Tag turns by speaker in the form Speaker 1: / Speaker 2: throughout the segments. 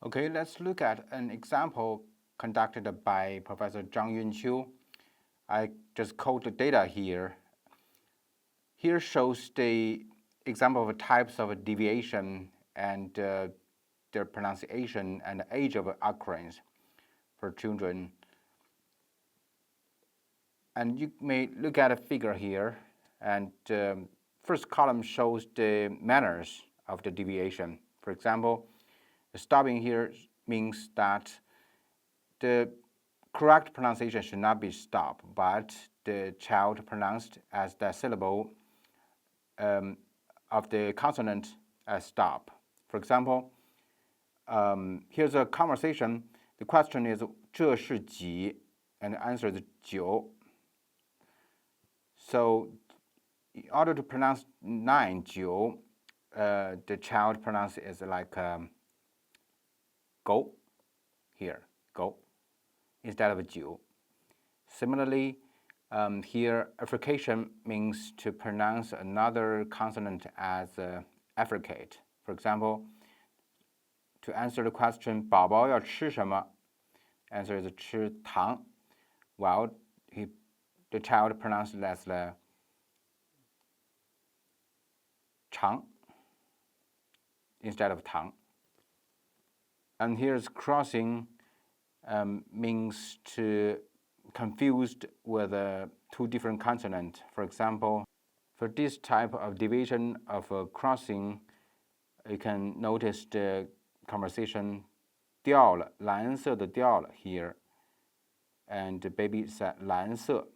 Speaker 1: Okay, let's look at an example conducted by Professor Zhang Yunqiu. I just quote the data here. Here shows the example of types of deviation and their pronunciation and the age of occurrence for children. And you may look at a figure here, and first column shows the manners of the deviation. For example, the stopping here means that the correct pronunciation should not be stop, but the child pronounced as the syllable of the consonant as stop. For example, here's a conversation. The question is 这是几, and the answer is 9. So in order to pronounce 9, 9, the child pronounces as like go here, go, instead of 9. Similarly, here affrication means to pronounce another consonant as affricate. For example, to answer the question 宝宝要吃什么, answer is 吃糖, while the child pronounced it as 肠 instead of 糖. And here's crossing means to confused with two different consonants. For example, for this type of division of crossing, you can notice the conversation 掉了, 蓝色的掉了 here, and the baby said 蓝色,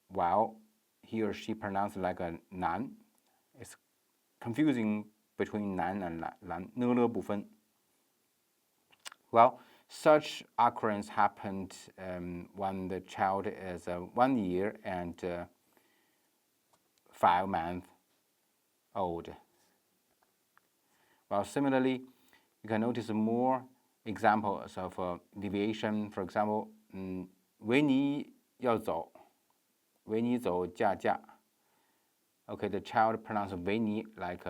Speaker 1: while he or she pronounced like a 南. It's confusing between 南 and 蓝, 呢了部分. Well, such occurrence happened when the child is 1 year and 5 months old. Well, similarly, you can notice more examples of deviation. For example, 维尼要走, 维尼走驾驾. Okay, the child pronounced 维尼 like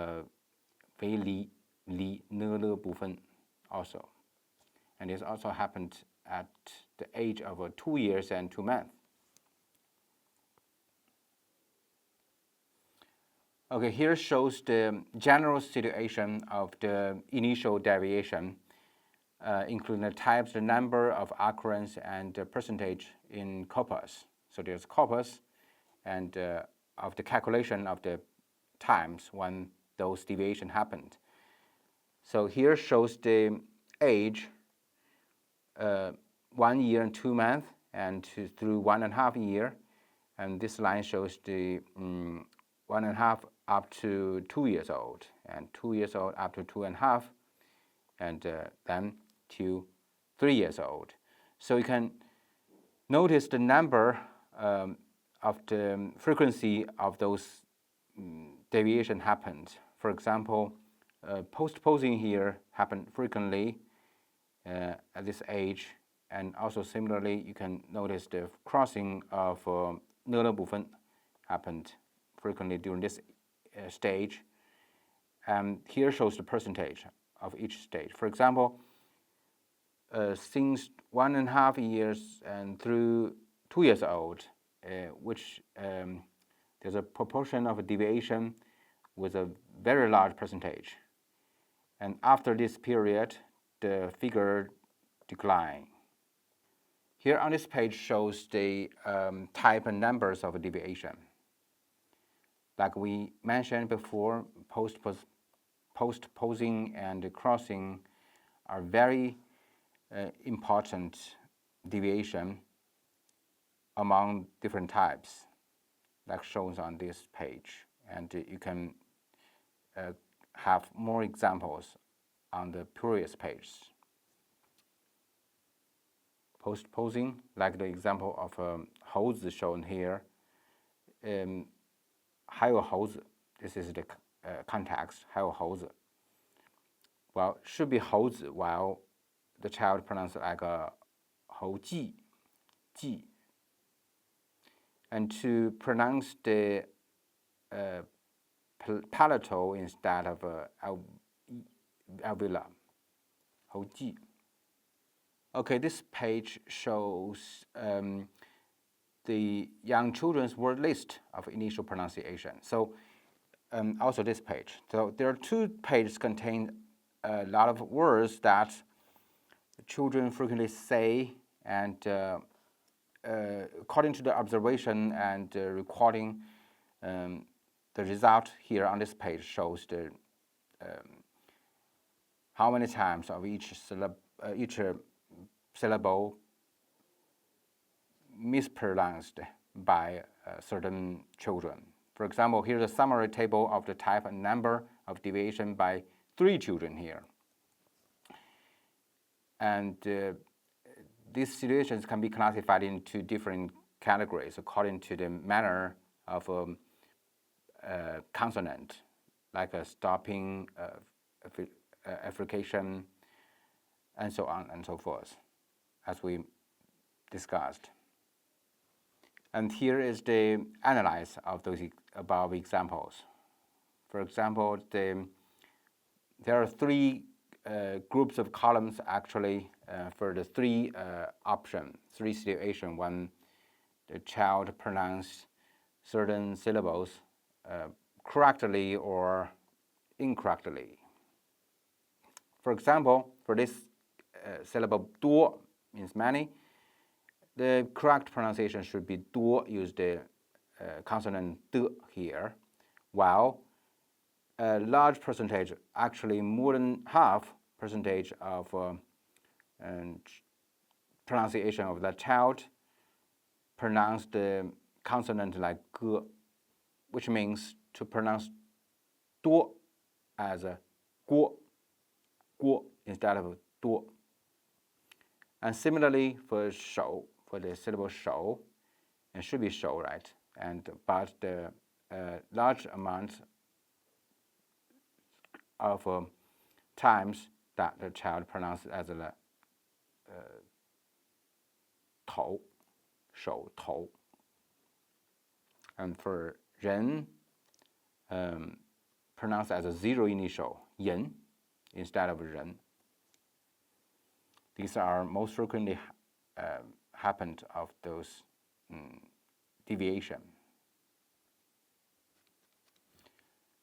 Speaker 1: 维离, 离, 呢了部分 also. And this also happened at the age of 2 years and 2 months. Okay, here shows the general situation of the initial deviation, including the types, the number of occurrence, and the percentage in corpus. So there's corpus and of the calculation of the times when those deviations happened. So here shows the age, 1 year and 2 months, and through 1.5 years, and this line shows the 1.5 up to 2 years old, and 2 years old up to 2.5, and then to 3 years old. So you can notice the number of the frequency of those deviation happened. For example, postposing here happened frequently at this age, and also similarly you can notice the crossing of 呢了部分 happened frequently during this stage, and here shows the percentage of each stage. For example, since 1.5 years and through 2 years old, which there's a proportion of a deviation with a very large percentage, and after this period the figure decline. Here on this page shows the type and numbers of a deviation. Like we mentioned before, postposing and crossing are very important deviation among different types, like shown on this page. And you can have more examples on the previous page. Postposing, like the example of猴子 shown here, 还有猴子, this is the context, 还有猴子. Well, should be 猴子, while the child pronounced like a 猴记, 记. And to pronounce the palatal instead of alveolar, 猴记. Okay, this page shows the young children's word list of initial pronunciation. So also this page. So there are two pages contain a lot of words that children frequently say, and according to the observation and recording, the result here on this page shows the how many times of each syllable mispronounced by certain children. For example, here's a summary table of the type and number of deviation by 3 children here. And these situations can be classified into different categories according to the manner of consonant, like a stopping, affrication, and so on and so forth, as we discussed. And here is the analysis of those above examples. For example, there are 3 groups of columns actually for the 3 options, 3 situations when the child pronounced certain syllables correctly or incorrectly. For example, for this syllable 多 means many, the correct pronunciation should be 多, use the consonant 的 here, while a large percentage, actually more than half percentage of pronunciation of that child pronounce the consonant like 歌, which means to pronounce 多 as a 锅 instead of 多. And similarly for 手, for the syllable 手, it should be 手, right? But the large amount of times that the child pronounces as a 头, 手头. And for 人, pronounced as a 0 initial, 人, instead of 人. These are most frequently happened of those deviation.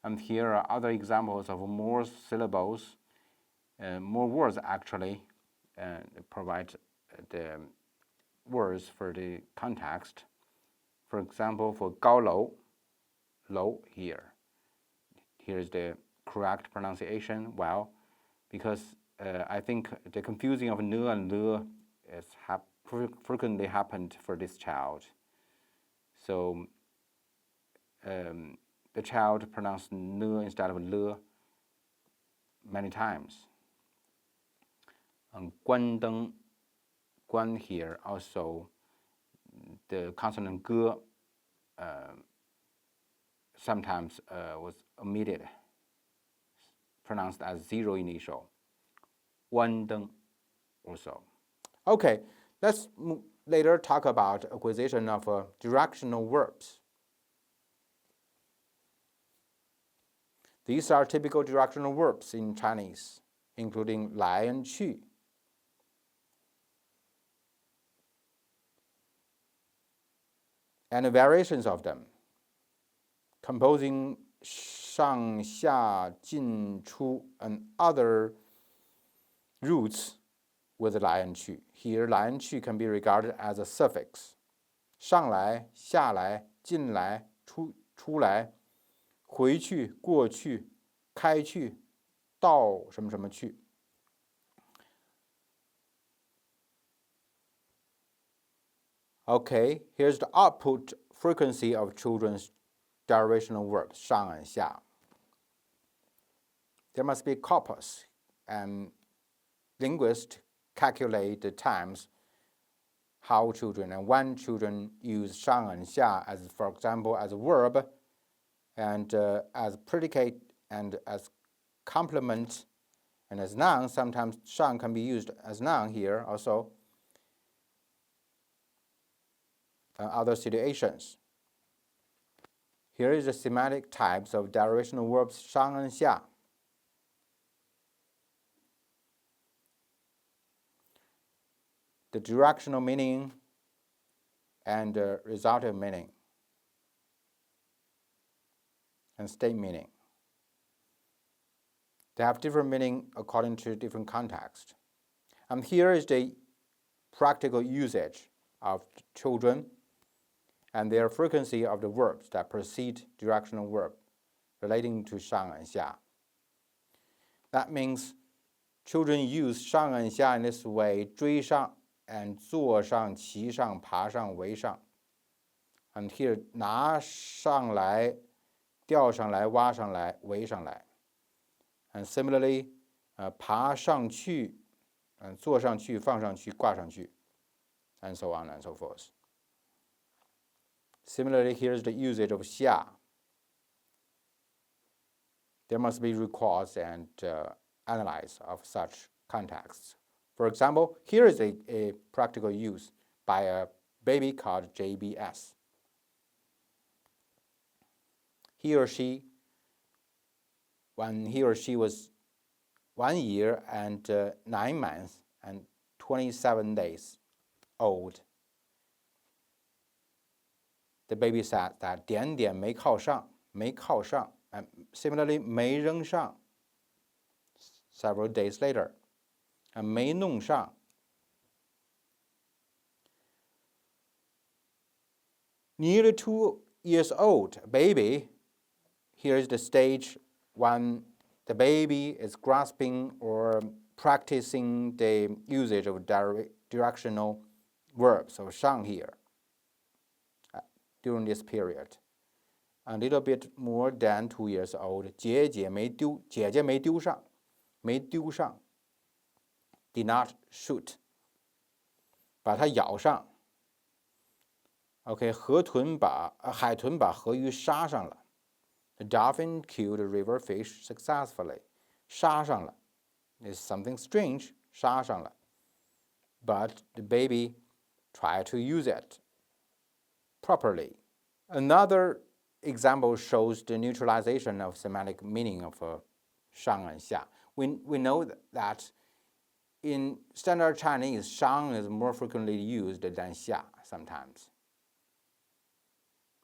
Speaker 1: And here are other examples of more syllables, more words actually, provide the words for the context. For example, for 高楼, 楼 here. Here is the correct pronunciation, well, because I think the confusing of ne and le is frequently happened for this child. So the child pronounced ne instead of le many times. And 关灯, 关 here also the consonant ge sometimes was omitted, pronounced as 0 initial. 关灯 also. Okay, let's later talk about acquisition of directional verbs. These are typical directional verbs in Chinese, including 来 and 去. And the variations of them, composing 上下进出 and other roots with 来 and 去. Here, 来 and 去 can be regarded as a suffix. 上来, 下来, 进来, 出来, 回去, 过去, 开去, 到什么什么去. Okay, here's the output frequency of children's directional verbs, 上 and 下. There must be corpus, and linguists calculate the times how children and when children use 上 and 下as, for example, as a verb, and as predicate, and as complement, and as noun. Sometimes 上 can be used as noun here also. Other situations. Here is the semantic types of directional verbs 上 and 下. the directional meaning and the resultant meaning and state meaning. They have different meaning according to different context. And here is the practical usage of children and their frequency of the verbs that precede directional verb relating to 上 and 下. That means children use 上 and 下 in this way: 追上 and 坐上, 骑上, 爬上, 围上. And here 拿上来, 吊上来, 挖上来, 围上来. And similarly, 爬上去, 坐上去, 放上去, 挂上去, and so on and so forth. Similarly, here's the usage of 下. There must be recourse and analysis of such contexts. For example, here is a practical use by a baby called JBS. He or she, when he or she was 1 year and 9 months and 27 days old, the baby said that 点点没靠上, 没靠上, and similarly 没扔上 several days later, and 没弄上. Nearly 2 years old baby, here is the stage when the baby is grasping or practicing the usage of directional verbs, so 上 here, during this period. A little bit more than 2 years old, 姐姐没丢上, 没丢上, did not shoot, 把它咬上. Okay, 海豚把河鱼杀上了. The dolphin killed a river fish successfully. 杀上了 is something strange, 杀上了. But the baby tried to use it properly. Another example shows the neutralization of semantic meaning of 上 and 下. We know that in standard Chinese, 上 is more frequently used than 下 sometimes.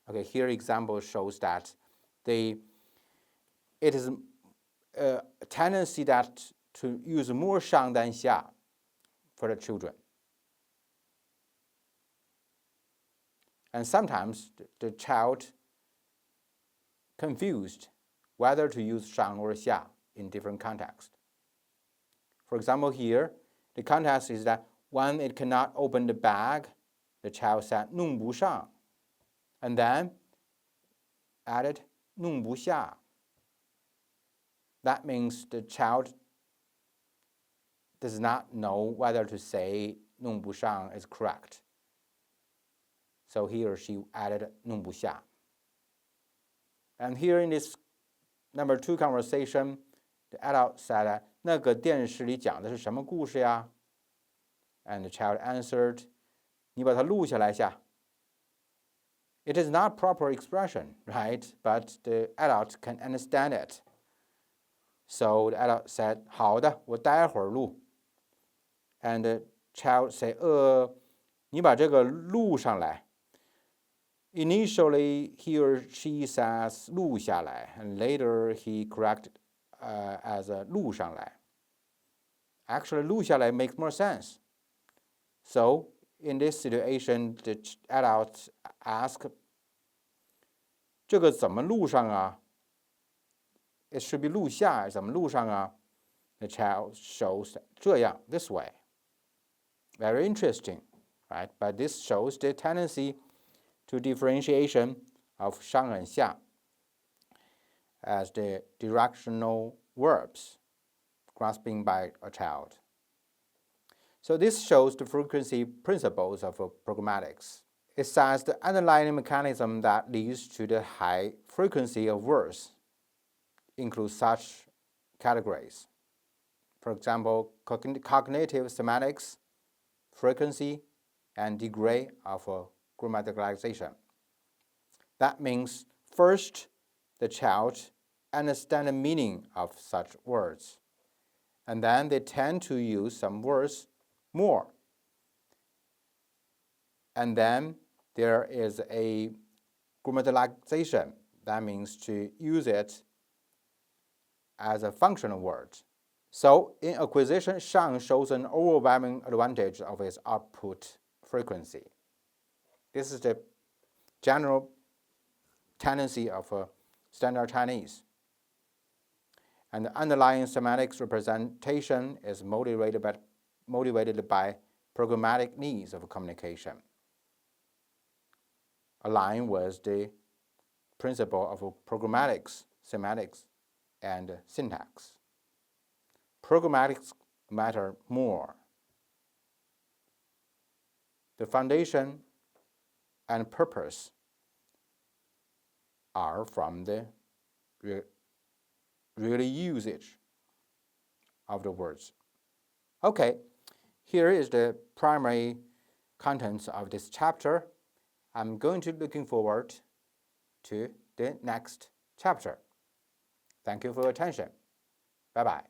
Speaker 1: Okay, here example shows that it is a tendency that to use more 上 than 下 for the children. And sometimes the child confused whether to use 上 or 下 in different contexts. For example, here, the context is that when it cannot open the bag, the child said 弄不上, and then added 弄不下. That means the child does not know whether to say 弄不上 is correct. So he or she added 弄不下. And here in this number 2 conversation, the adult said, 那个电视里讲的是什么故事呀? And the child answered, 你把它录下来下. It is not proper expression, right? But the adult can understand it. So the adult said, 好的，我待会儿录. And the child said, 你把这个录上来. Initially, he or she says 录下来, and later he corrected as 录上来. Actually, 录下来 makes more sense. So, in this situation, the adult asked, 这个怎么录上啊? It should be 录下, 怎么录上啊? The child shows 这样, this way. Very interesting, right? But this shows the tendency to differentiation of 上 and 下 as the directional verbs grasping by a child. So this shows the frequency principles of pragmatics. It says the underlying mechanism that leads to the high frequency of verbs includes such categories. For example, cognitive semantics, frequency, and degree of grammaticalization. That means, first, the child understands the meaning of such words, and then they tend to use some words more. And then there is a grammaticalization. That means to use it as a functional word. So in acquisition, Shang shows an overwhelming advantage of his output frequency. This is the general tendency of standard Chinese. And the underlying semantics representation is motivated by pragmatic needs of communication, aligned with the principle of pragmatics, semantics, and syntax. Pragmatics matter more. The foundation and purpose are from the real usage of the words. Okay, here is the primary contents of this chapter. I'm going to looking forward to the next chapter. Thank you for your attention. Bye-bye.